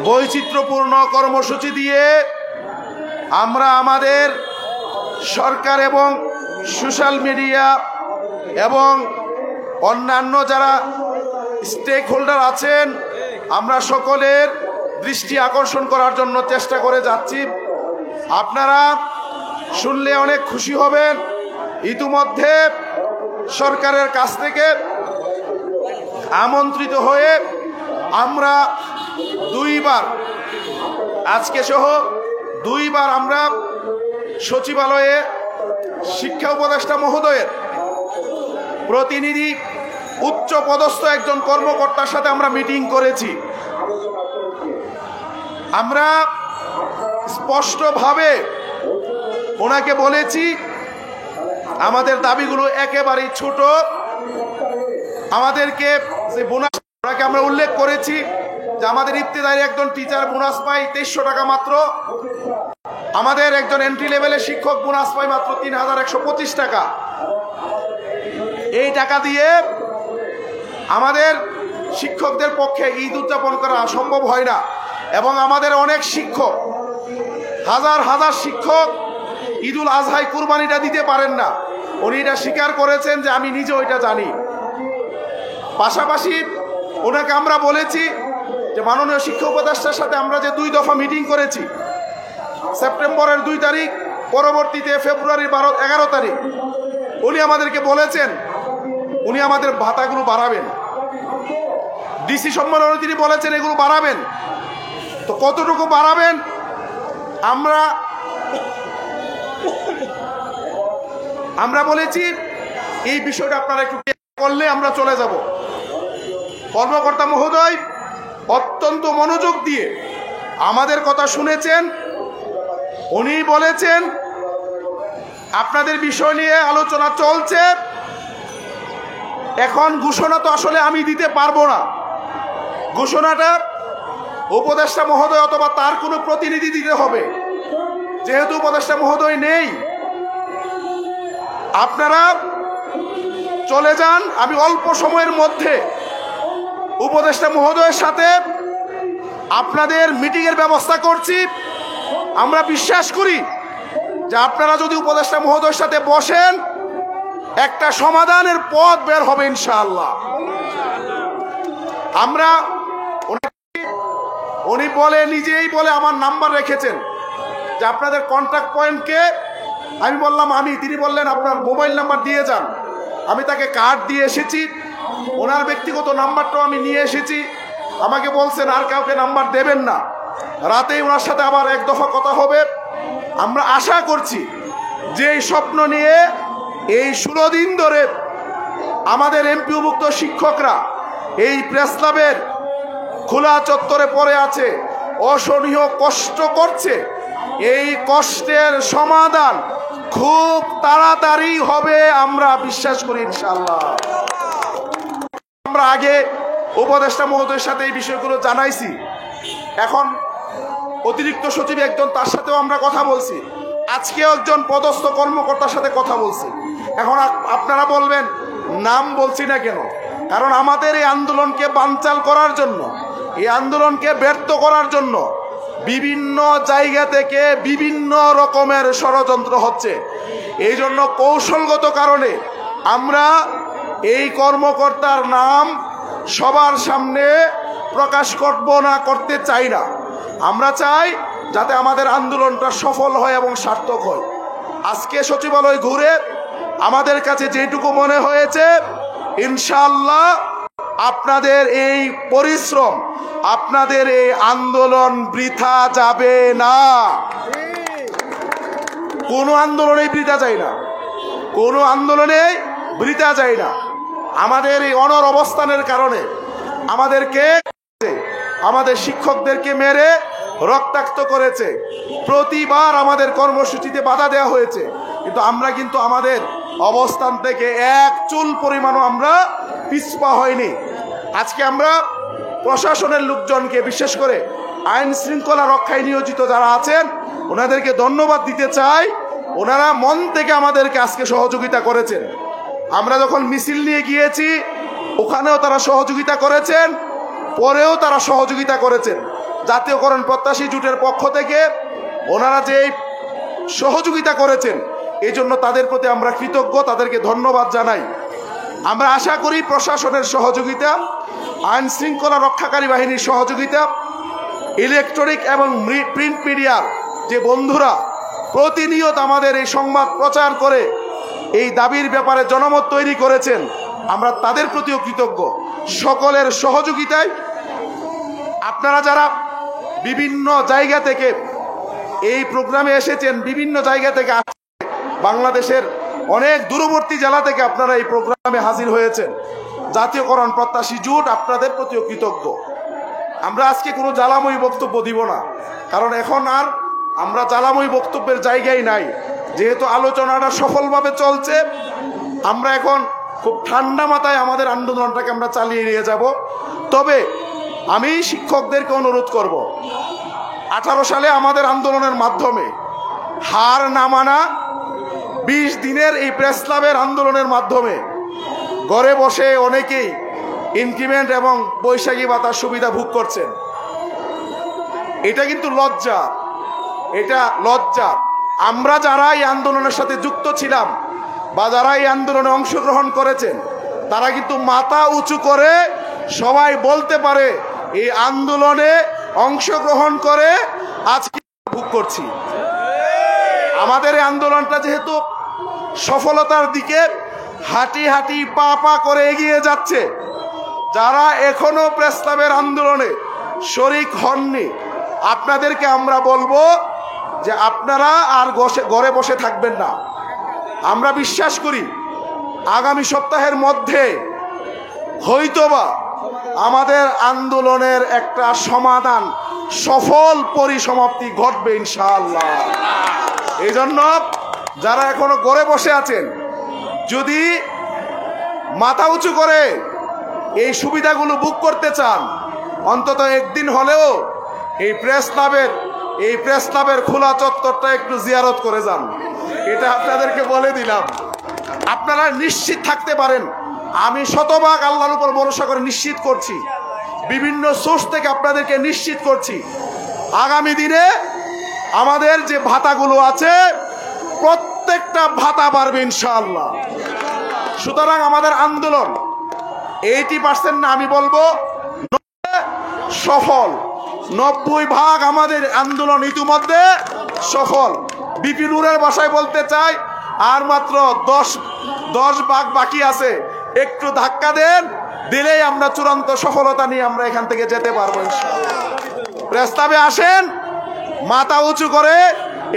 বৈচিত্র্যপূর্ণ কর্মসূচি দিয়ে আমরা আমাদের সরকার এবং সোশ্যাল মিডিয়া এবং অন্যান্য যারা স্টেক হোল্ডার আছেন আমরা সকলের দৃষ্টি আকর্ষণ করার জন্য চেষ্টা করে যাচ্ছি। আপনারা শুনলে অনেক খুশি হবেন। ইতিমধ্যে সরকারের কাছ থেকে আমন্ত্রিত হয়ে আমরা দুইবার, আজকে সহ দুইবার আমরা সচিবালয়ে শিক্ষা উপদেষ্টা মহোদয়ের প্রতিনিধি উচ্চ পদস্থ একজন কর্মকর্তার সাথে আমরা মিটিং করেছি। আমরা স্পষ্টভাবে ওনাকে বলেছি আমাদের দাবিগুলো একেবারেই ছোট। আমাদেরকে যে বোনাস ওনাকে আমরা উল্লেখ করেছি যে আমাদের ইবতেদায়ী একজন টিচার বোনাস পায় 2300 টাকা মাত্র, আমাদের একজন এন্ট্রি লেভেলের শিক্ষক বোনাস পায় মাত্র 3125 টাকা। এই টাকা দিয়ে আমাদের শিক্ষকদের পক্ষে ঈদ উদযাপন করা সম্ভব হয় না এবং আমাদের অনেক শিক্ষক, হাজার হাজার শিক্ষক ঈদুল আজহায় কুরবানিটা দিতে পারেন না। উনি এটা স্বীকার করেছেন যে আমি নিজে ওইটা জানি। পাশাপাশি ওনাকে আমরা বলেছি যে মাননীয় শিক্ষা উপদেষ্টার সাথে আমরা যে 2 দফা মিটিং করেছি, সেপ্টেম্বরের 2 তারিখ, পরবর্তীতে ফেব্রুয়ারির 11 তারিখ, উনি আমাদেরকে বলেছেন উনি আমাদের ভাতাগুলো বাড়াবেন। ডিসি সম্মেলনে তিনি বলেছেন এগুলো বাড়াবেন। তো কতটুকু বাড়াবেন আমরা বলেছি এই বিষয়টা আপনারা একটু করলে আমরা চলে যাব। কর্মকর্তা মহোদয় অত্যন্ত মনোযোগ দিয়ে আমাদের কথা শুনেছেন। উনি বলেছেন আপনাদের বিষয় নিয়ে আলোচনা চলছে, এখন ঘোষণা তো আসলে আমি দিতে পারবো না, ঘোষণাটা উপদেষ্টা মহোদয় অথবা তার কোনো প্রতিনিধি দিতে হবে। যেহেতু উপদেষ্টা মহোদয় নেই, আপনারা চলে যান, আমি অল্প সময়ের মধ্যে উপদেষ্টা মহোদয়ের সাথে আপনাদের মিটিংয়ের ব্যবস্থা করছি। আমরা বিশ্বাস করি যে আপনারা যদি উপদেষ্টা মহোদয়ের সাথে বসেন একটা সমাধানের পথ বের হবে ইনশাআল্লাহ। আমরা উনি বলে নিজেই বলে আমার নাম্বার রেখেছেন যে আপনাদের কন্ট্যাক্ট পয়েন্টকে, আমি বললাম আমি, তিনি বললেন আপনার মোবাইল নাম্বার দিয়ে যান। আমি তাকে কার্ড দিয়ে এসেছি, ওনার ব্যক্তিগত নাম্বারটাও আমি নিয়ে এসেছি। আমাকে বলছেন আর কাউকে নাম্বার দেবেন না, রাতেই ওনার সাথে আবার 1 দফা কথা হবে। আমরা আশা করছি যে এই স্বপ্ন নিয়ে এই 16 দিন ধরে আমাদের এমপিওভুক্ত শিক্ষকরা এই প্রেস ক্লাবের খোলা চত্বরে পড়ে আছে, অসহনীয় কষ্ট করছে, এই কষ্টের সমাধান খুব তাড়াতাড়ি হবে আমরা বিশ্বাস করি ইনশাআল্লাহ। আমরা আগে উপদেষ্টা মহোদয়ের সাথে এই বিষয়গুলো জানাইছি, এখন অতিরিক্ত সচিব একজন, তার সাথেও আমরা কথা বলছি, আজকেও একজন পদস্থ কর্মকর্তার সাথে কথা বলছি। এখন আপনারা বলবেন নাম বলছি না কেন? কারণ আমাদের এই আন্দোলনকে বানচাল করার জন্য, এই আন্দোলনকে ব্যর্থ করার জন্য বিভিন্ন জায়গা থেকে বিভিন্ন রকমের ষড়যন্ত্র হচ্ছে। এই জন্য কৌশলগত কারণে আমরা এই কর্মকর্তার নাম সবার সামনে প্রকাশ করতে চাই না। আমরা চাই যাতে আমাদের আন্দোলনটা সফল হয় এবং সার্থক হয়। আজকে সচিবালয় ঘুরে আমাদের কাছে যেটুকু মনে হয়েছে, ইনশাআল্লাহ আপনাদের এই পরিশ্রম, আপনাদের এই আন্দোলন বৃথা যাবে না। কোনো আন্দোলনেই বৃথা যায় না, কোনো আন্দোলনে বৃথা যায় না। আমাদের এই অনড় অবস্থানের কারণে আমাদের শিক্ষকদেরকে মেরে রক্তাক্ত করেছে, প্রতিবার আমাদের কর্মসূচিতে বাধা দেওয়া হয়েছে, কিন্তু আমরা আমাদের অবস্থান থেকে এক চুল পরিমাণও আমরা পিছপা হয়নি। আজকে আমরা প্রশাসনের লোকজনকে, বিশেষ করে আইন শৃঙ্খলা রক্ষায় নিয়োজিত যারা আছেন, ওনাদেরকে ধন্যবাদ দিতে চাই। ওনারা মন থেকে আমাদেরকে আজকে সহযোগিতা করেছেন। আমরা যখন মিছিল নিয়ে গিয়েছি ওখানেও তারা সহযোগিতা করেছেন। পরেও তারা সহযোগিতা করেছেন। জাতীয়করণ প্রত্যাশী জোটের পক্ষ থেকে ওনারা যে সহযোগিতা করেছেন এই জন্য তাদের প্রতি আমরা কৃতজ্ঞ, তাদেরকে ধন্যবাদ জানাই। আমরা আশা করি প্রশাসনের সহযোগিতা, আইন শৃঙ্খলা রক্ষাকারী বাহিনীর সহযোগিতা, ইলেকট্রনিক এবং প্রিন্ট মিডিয়ার যে বন্ধুরা প্রতিনিয়ত আমাদের এই সংবাদ প্রচার করে এই দাবির ব্যাপারে জনমত তৈরি করেছেন, আমরা তাদের প্রতিও কৃতজ্ঞ। সকলের সহযোগিতায় আপনারা যারা বিভিন্ন জায়গা থেকে এই প্রোগ্রামে এসেছেন, বিভিন্ন জায়গা থেকে বাংলাদেশের অনেক দূরবর্তী জেলা থেকে আপনারা এই প্রোগ্রামে হাজির হয়েছেন, জাতীয়করণ প্রত্যাশী জোট আপনাদের প্রতিও কৃতজ্ঞ। আমরা আজকে কোনো জ্বালাময়ী বক্তব্য দিব না, কারণ এখন আর আমরা জ্বালাময়ী বক্তব্যের জায়গায় নাই। যেহেতু আলোচনাটা সফলভাবে চলছে, আমরা এখন খুব ঠান্ডা মাথায় আমাদের আন্দোলনটাকে আমরা চালিয়ে নিয়ে যাব। তবে আমি শিক্ষকদেরকে অনুরোধ করব, 18 সালে আমাদের আন্দোলনের মাধ্যমে হার না মানা 20 দিনের এই প্রেস ক্লাবের আন্দোলনের মাধ্যমে ঘরে বসে অনেকেই ইনক্রিমেন্ট এবং বৈশাখী ভাতার সুবিধা ভোগ করছেন। এটা কিন্তু লজ্জা, এটা লজ্জা। আমরা যারা এই আন্দোলনের সাথে যুক্ত ছিলাম বা যারা এই আন্দোলনে অংশগ্রহণ করেছেন, তারা কিন্তু মাথা উঁচু করে সবাই বলতে পারে এই আন্দোলনে অংশগ্রহণ করে আজকে ভোগ করছি। আমাদের এই আন্দোলনটা যেহেতু সফলতার দিকে হাঁটি হাঁটি পা পা করে এগিয়ে যাচ্ছে, যারা এখনো প্রেস ক্লাবের আন্দোলনে শরিক হননি, আপনাদেরকে আমরা বলবো যে আপনারা আর ঘরে বসে থাকবেন না। আমরা বিশ্বাস করি আগামী সপ্তাহের মধ্যে হয়তোবা আমাদের আন্দোলনের একটা সমাধান, সফল পরিসমাপ্তি ঘটবে ইনশাআল্লাহ। এই জন্য যারা এখনো ঘরে বসে আছেন, যদি মাথা উঁচু করে এই সুবিধাগুলো বুক করতে চান, অন্তত একদিন হলেও এই প্রেস ক্লাবের খোলা চত্বরটা একটু জিয়ারত করে যান। এটা আপনাদেরকে বলে দিলাম। আপনারা নিশ্চিত থাকতে পারেন, আমি শতভাগ আল্লাহর উপর ভরসা করে নিশ্চিত করছি, বিভিন্ন সোর্স থেকে আপনাদেরকে নিশ্চিত করছি, আগামী দিনে আমাদের যে ভাতাগুলো আছে প্রত্যেকটা ভাতা বাড়বে ইনশাআল্লাহ। সুতরাং আমাদের আন্দোলন 80% না, আমি বলবো সফল। 90% আমাদের আন্দোলন ইতিমধ্যে সফল। বিপিনুরের ভাষায় বলতে চাই, আর মাত্র 10 ভাগ বাকি আছে। একটু ধাক্কা দেন, দিলেই আমরা চূড়ান্ত সফলতা নিয়ে আমরা এখান থেকে যেতে পারবো ইনশাআল্লাহ। প্রস্তাবে আসেন, মাথা উঁচু করে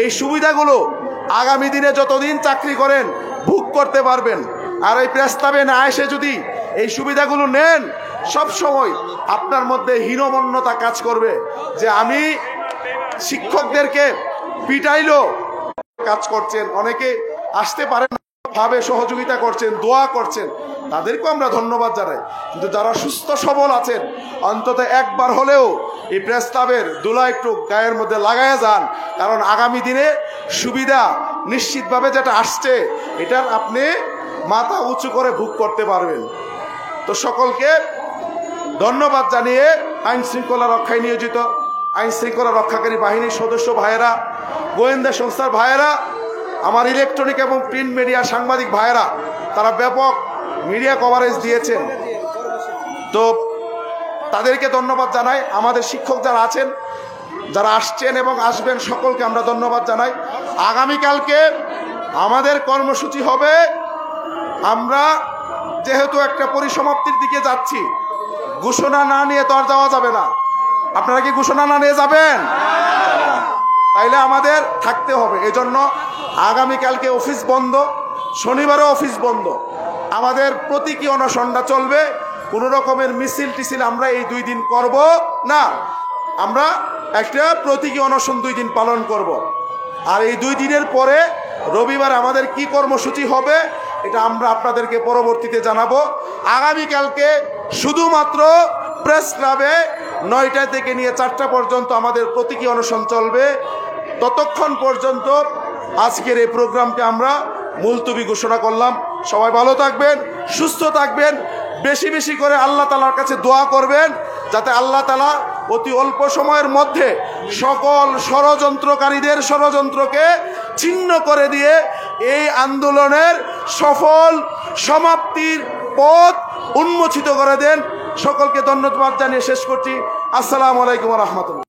এই সুবিধাগুলো আগামী দিনে যতদিন চাকরি করেন ভোগ করতে পারবেন। আর এই প্রস্তাবে না এসে যদি এই সুবিধাগুলো নেন, সব সময় আপনার মধ্যে হীনমন্যতা কাজ করবে যে আমি শিক্ষকদেরকে পিটাইলো কাজ করছেন, অনেকে আসতে পারেন ভাবে সহযোগিতা করছেন, দোয়া করছেন, তাদেরকেও আমরা ধন্যবাদ জানাই। কিন্তু যারা সুস্থ সবল আছেন, অন্তত একবার হলেও এই প্রেস ক্লাবের দুলা একটু গায়ের মধ্যে লাগায়া যান, কারণ আগামী দিনে সুবিধা নিশ্চিতভাবে যেটা আসছে এটার আপনি মাথা উঁচু করে ভোগ করতে পারবেন। তো সকলকে ধন্যবাদ জানিয়ে আইন শৃঙ্খলা রক্ষায় নিয়োজিত আইন শৃঙ্খলা রক্ষাকারী বাহিনীর সদস্য ভাইয়েরা, গোয়েন্দা সংস্থার ভাইয়েরা, আমার ইলেকট্রনিক এবং প্রিন্ট মিডিয়ার সাংবাদিক ভাইয়েরা, তারা ব্যাপক মিডিয়া কভারেজ দিয়েছেন, তো তাদেরকে ধন্যবাদ জানাই। আমাদের শিক্ষক যারা আছেন, যারা আসছেন এবং আসবেন, সকলকে আমরা ধন্যবাদ জানাই। আগামীকালকে আমাদের কর্মসূচি হবে, আমরা যেহেতু একটা পরিসমাপ্তির দিকে যাচ্ছি, ঘোষণা না নিয়ে তো আর যাওয়া যাবে না। আপনারা কি ঘোষণা না নিয়ে যাবেন? তাইলে আমাদের থাকতে হবে। এজন্য আগামীকালকে অফিস বন্ধ, শনিবারও অফিস বন্ধ। আমাদের প্রতীকী অনশনটা চলবে। কোনো রকমের মিছিল টিছিল আমরা এই 2 দিন করব না, আমরা একটা প্রতীকী অনশন 2 দিন পালন করব। আর এই 2 দিনের পরে রবিবার আমাদের কি কর্মসূচি হবে এটা আমরা আপনাদেরকে পরবর্তীতে জানাবো। আগামীকালকে শুধুমাত্র প্রেস ক্লাবে 9টা থেকে নিয়ে 4টা পর্যন্ত আমাদের প্রতীকী অনশন চলবে। ততক্ষণ পর্যন্ত আজকের এই প্রোগ্রামকে আমরা মুলতবি ঘোষণা করলাম। সবাই ভালো থাকবেন, সুস্থ থাকবেন, বেশি বেশি করে আল্লাহ তাআলার কাছে দোয়া করবেন যাতে আল্লাহ তাআলা অতি অল্প সময়ের মধ্যে সকল ষড়যন্ত্রকারীদের ষড়যন্ত্রকে ছিন্ন করে দিয়ে এই আন্দোলনের সফল সমাপ্তির পথ উন্মোচিত করে দেন। সকলকে ধন্যবাদ জানিয়ে শেষ করছি। আসসালামু আলাইকুম ওয়া রাহমাতুল্লাহ।